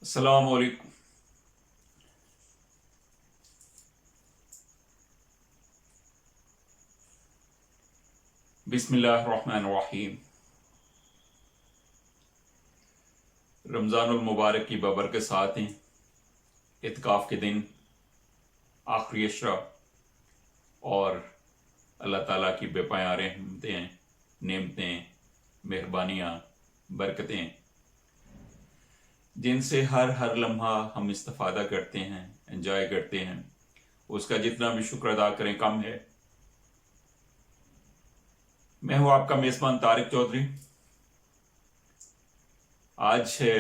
अस्सलाम वालेकुम। बिस्मिल्लाहिर्रहमानिर्रहीम। रमज़ानुल मुबारक की बबरकत साथ हैं। इत्काफ़ के दिन, आखिरी अशरा और अल्लाह ताला की बेपनाह रहमतें, नेमतें, मेहरबानियाँ, बरकतें, जिनसे हर हर लम्हा हम इस्तिफ़ादा करते हैं, एंजॉय करते हैं, उसका जितना भी शुक्र अदा करें कम है। मैं हूँ आपका मेज़बान तारिक चौधरी। आज है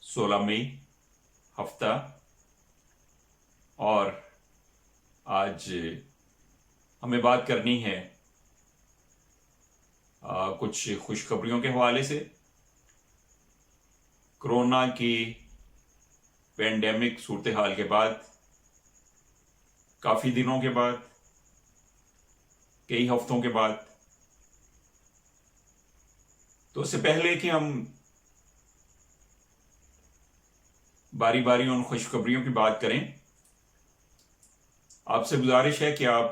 16 मई, हफ्ता, और आज हमें बात करनी है कुछ खुशखबरियों के हवाले से। कोरोना की पेंडेमिक सूरत हाल के बाद, काफ़ी दिनों के बाद, कई हफ्तों के बाद, तो इससे पहले कि हम बारी बारी उन खुशखबरियों की बात करें, आपसे गुजारिश है कि आप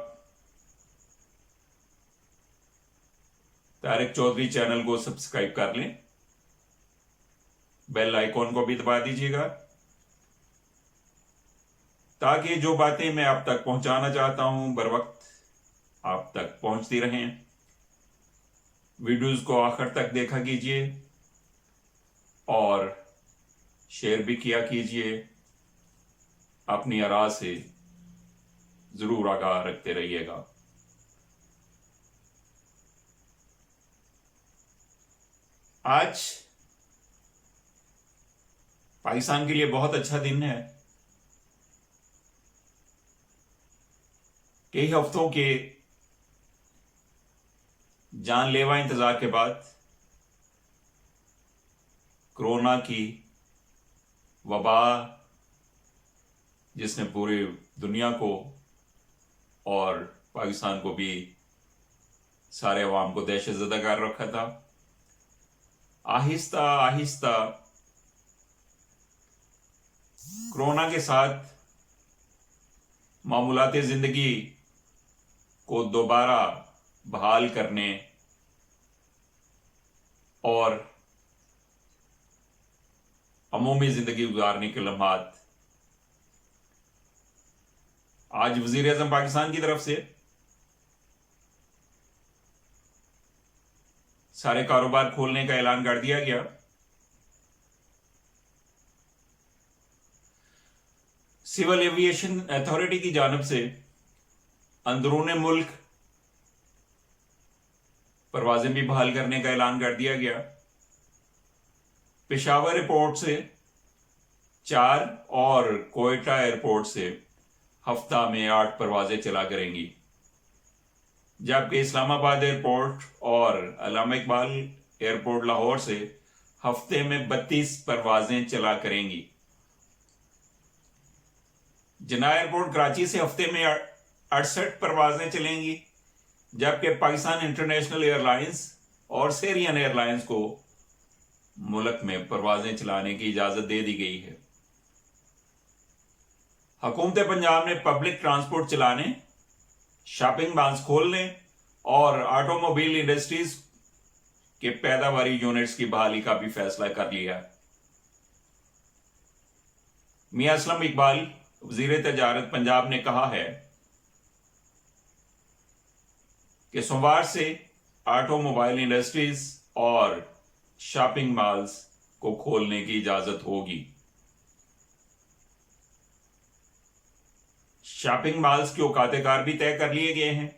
तारिक चौधरी चैनल को सब्सक्राइब कर लें, बेल आइकॉन को भी दबा दीजिएगा, ताकि जो बातें मैं आप तक पहुंचाना चाहता हूं बर वक्त आप तक पहुंचती रहें। वीडियोस को आखिर तक देखा कीजिए और शेयर भी किया कीजिए। अपनी आरा से जरूर आगाह रखते रहिएगा। आज पाकिस्तान के लिए बहुत अच्छा दिन है। कई हफ्तों के जानलेवा इंतजार के बाद कोरोना की वबा, जिसने पूरी दुनिया को और पाकिस्तान को भी, सारे अवाम को दहशतज़दा कर रखा था, आहिस्ता आहिस्ता कोरोना के साथ मामूलात ज़िंदगी को दोबारा बहाल करने और अमूमी ज़िंदगी गुजारने के लम्हात आज वज़ीर आज़म पाकिस्तान की तरफ से सारे कारोबार खोलने का ऐलान कर दिया गया। सिविल एविएशन अथॉरिटी की जानिब से अंदरूनी मुल्क परवाजें भी बहाल करने का ऐलान कर दिया गया। पेशावर एयरपोर्ट से 4 और कोयटा एयरपोर्ट से हफ्ता में 8 परवाजें चला करेंगी, जबकि इस्लामाबाद एयरपोर्ट और अल्लामा इकबाल एयरपोर्ट लाहौर से हफ्ते में 32 परवाजें चला करेंगी। जिन्ना एयरपोर्ट कराची से हफ्ते में 68 परवाजें चलेंगी, जबकि पाकिस्तान इंटरनेशनल एयरलाइंस और सेरियन एयरलाइंस को मुल्क में परवाजें चलाने की इजाजत दे दी गई है। हुकूमत पंजाब ने पब्लिक ट्रांसपोर्ट चलाने, शॉपिंग मॉल्स खोलने और ऑटोमोबाइल इंडस्ट्रीज के पैदावारी यूनिट्स की बहाली का भी फैसला कर लिया। मियां असलम इकबाल, वजीर तजारत पंजाब, ने कहा है कि सोमवार से ऑटोमोबाइल इंडस्ट्रीज और शॉपिंग मॉल्स को खोलने की इजाजत होगी। शॉपिंग मॉल्स के औकात-ए-कार भी तय कर लिए गए हैं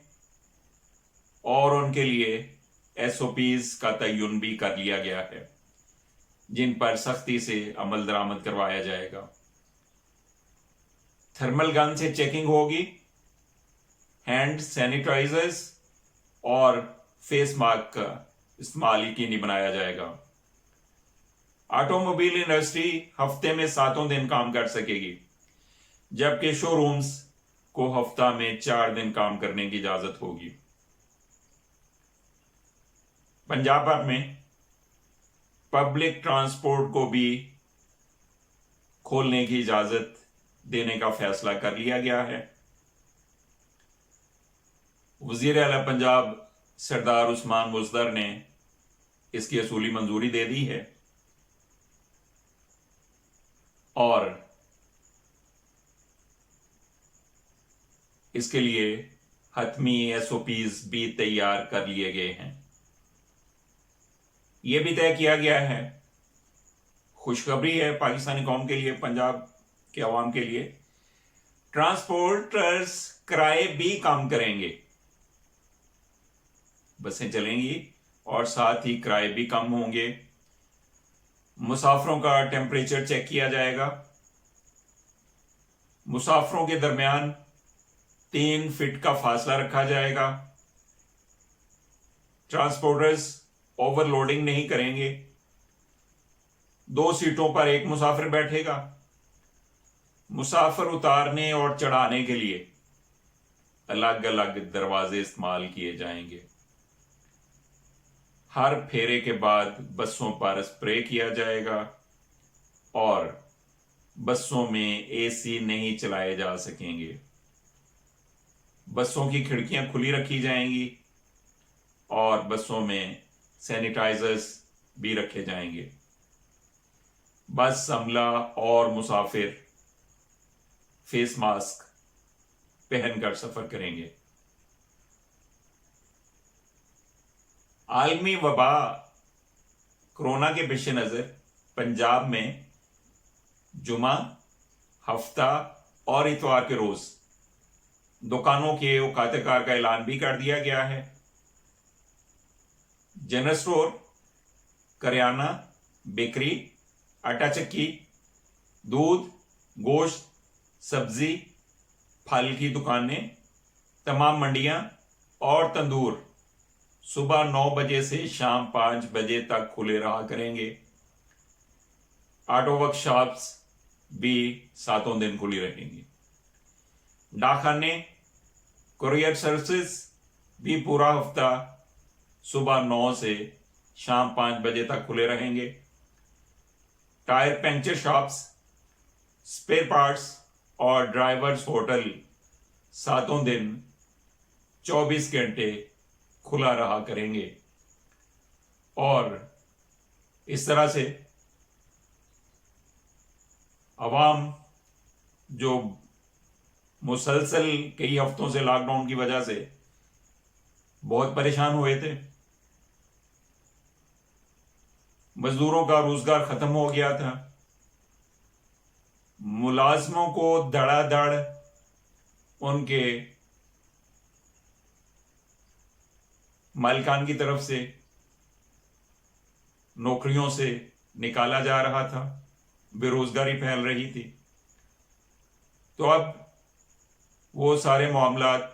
और उनके लिए SOPs का तयन भी कर लिया गया है, जिन पर सख्ती से अमल दरामद करवाया जाएगा। थर्मल गन से चेकिंग होगी, हैंड सैनिटाइजर्स और फेस मास्क का इस्तेमाल यकीनी बनाया जाएगा। ऑटोमोबाइल इंडस्ट्री हफ्ते में 7 दिन काम कर सकेगी, जबकि शोरूम्स को हफ्ता में 4 दिन काम करने की इजाजत होगी। पंजाब भर में पब्लिक ट्रांसपोर्ट को भी खोलने की इजाजत देने का फैसला कर लिया गया है। वजीर आला पंजाब सरदार उस्मान बुज़दर ने इसकी असूली मंजूरी दे दी है और इसके लिए हतमी SOPs भी तैयार कर लिए गए हैं। यह भी तय किया गया है, खुशखबरी है पाकिस्तानी कौम के लिए, पंजाब के अवाम के लिए, ट्रांसपोर्टर्स किराए भी कम करेंगे। बसें चलेंगी और साथ ही किराए भी कम होंगे। मुसाफिरों का टेम्परेचर चेक किया जाएगा। मुसाफिरों के दरमियान 3 फीट का फासला रखा जाएगा। ट्रांसपोर्टर्स ओवरलोडिंग नहीं करेंगे। 2 सीटों पर एक मुसाफिर बैठेगा। मुसाफिर उतारने और चढ़ाने के लिए अलग अलग दरवाजे इस्तेमाल किए जाएंगे। हर फेरे के बाद बसों पर स्प्रे किया जाएगा और बसों में AC नहीं चलाए जा सकेंगे। बसों की खिड़कियां खुली रखी जाएंगी और बसों में सैनिटाइजर्स भी रखे जाएंगे। बस अमला और मुसाफिर फेस मास्क पहनकर सफर करेंगे। आलमी वबा कोरोना के पेश नज़र पंजाब में जुमा, हफ्ता और इतवार के रोज दुकानों के औकात-ए-कार का ऐलान भी कर दिया गया है। जनरल स्टोर, करियाना, बेकरी, आटा चक्की, दूध, गोश्त, सब्जी, फल की दुकानें, तमाम मंडियां और तंदूर सुबह 9 बजे से शाम 5 बजे तक खुले रहा करेंगे। ऑटो वर्कशॉप्स भी सातों दिन खुली रहेंगी। डाकखाने, कुरियर सर्विसेज भी पूरा हफ्ता सुबह 9 से शाम 5 बजे तक खुले रहेंगे। Tyre puncture shops, spare parts और ड्राइवर्स होटल सातों दिन 24 घंटे खुला रहा करेंगे। और इस तरह से अवाम जो मुसलसल कई हफ्तों से लॉकडाउन की वजह से बहुत परेशान हुए थे, मजदूरों का रोजगार खत्म हो गया था, मुलाजमों को धड़ाधड़ उनके मालिकान की तरफ से नौकरियों से निकाला जा रहा था, बेरोजगारी फैल रही थी। तो अब वो सारे मामलात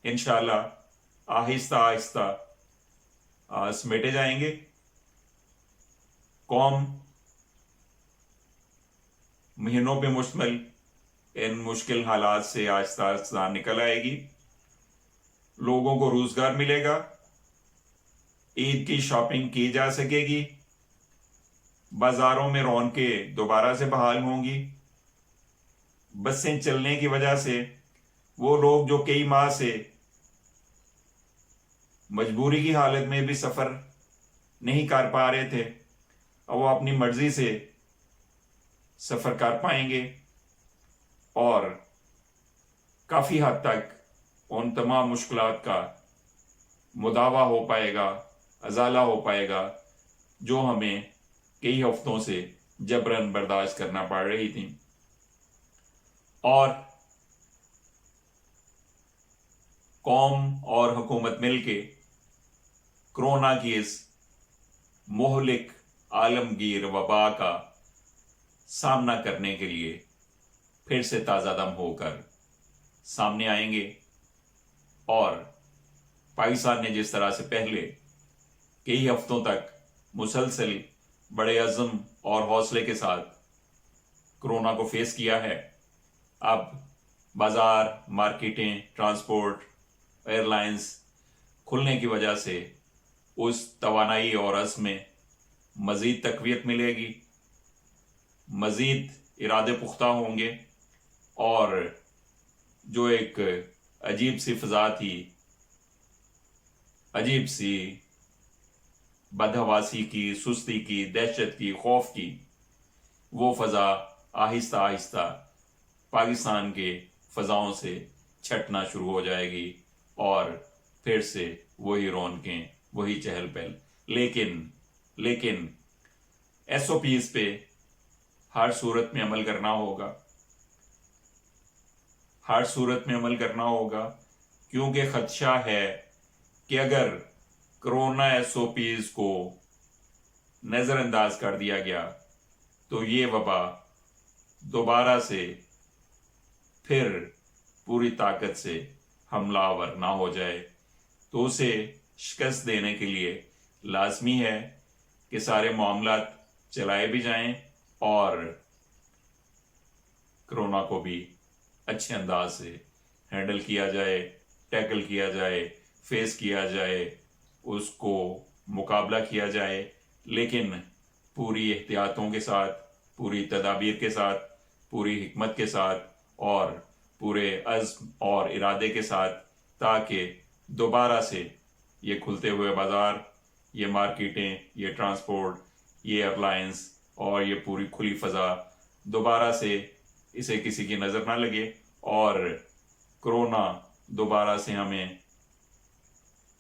इंशाअल्लाह आहिस्ता आहिस्ता समेटे जाएंगे। कौम महीनों पे मुश्तमिल इन मुश्किल हालात से आहिस्ता आहिस्ता निकल आएगी। लोगों को रोजगार मिलेगा, ईद की शॉपिंग की जा सकेगी, बाजारों में रौनकें दोबारा से बहाल होंगी। बसें चलने की वजह से वो लोग जो कई माह से मजबूरी की हालत में भी सफर नहीं कर पा रहे थे, अब वो अपनी मर्जी से सफर कर पाएंगे और काफी हद तक उन तमाम मुश्किलात का मुदावा हो पाएगा, अजाला हो पाएगा जो हमें कई हफ्तों से जबरन बर्दाश्त करना पड़ रही थी। और कौम और हुकूमत मिलके कोरोना की इस मोहलिक आलमगीर वबा का सामना करने के लिए फिर से ताज़ा दम होकर सामने आएंगे। और पाकिस्तान ने जिस तरह से पहले कई हफ्तों तक मुसलसल बड़े अज़म और हौसले के साथ कोरोना को फेस किया है, अब बाज़ार, मार्केटें, ट्रांसपोर्ट, एयरलाइंस खुलने की वजह से उस तवानाई और अज़्म में मज़ीद तक़वियत मिलेगी, मज़ीद इरादे पुख्ता होंगे और जो एक अजीब सी फ़ज़ा थी, अजीब सी बदहवासी की, सुस्ती की, दहशत की, खौफ की, वो फ़ज़ा आहिस्ता आहिस्ता पाकिस्तान के फ़ज़ाओं से छटना शुरू हो जाएगी और फिर से वही रौनकें, वही चहल पहल। लेकिन SOPs पे हर सूरत में अमल करना होगा, हर सूरत में अमल करना होगा, क्योंकि ख़दशा है कि अगर कोरोना SOPs को नज़रअंदाज कर दिया गया तो ये वबा दोबारा से फिर पूरी ताकत से हमलावर ना हो जाए। तो उसे शिकस्त देने के लिए लाजमी है कि सारे मामलात चलाए भी जाएं और कोरोना को भी अच्छे अंदाज से हैंडल किया जाए, टैकल किया जाए, फेस किया जाए, उसको मुकाबला किया जाए, लेकिन पूरी एहतियातों के साथ, पूरी तदाबीर के साथ, पूरी हिकमत के साथ और पूरे अज़्म और इरादे के साथ, ताकि दोबारा से ये खुलते हुए बाज़ार, ये मार्केटें, ये ट्रांसपोर्ट, ये एयरलाइंस और ये पूरी खुली फ़ज़ा दोबारा से इसे किसी की नज़र ना लगे और कोरोना दोबारा से हमें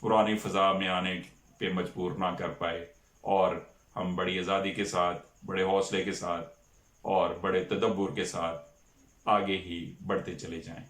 पुरानी फ़ज़ा में आने पे मजबूर ना कर पाए और हम बड़ी आज़ादी के साथ, बड़े हौसले के साथ और बड़े तदब्बुर के साथ आगे ही बढ़ते चले जाएं।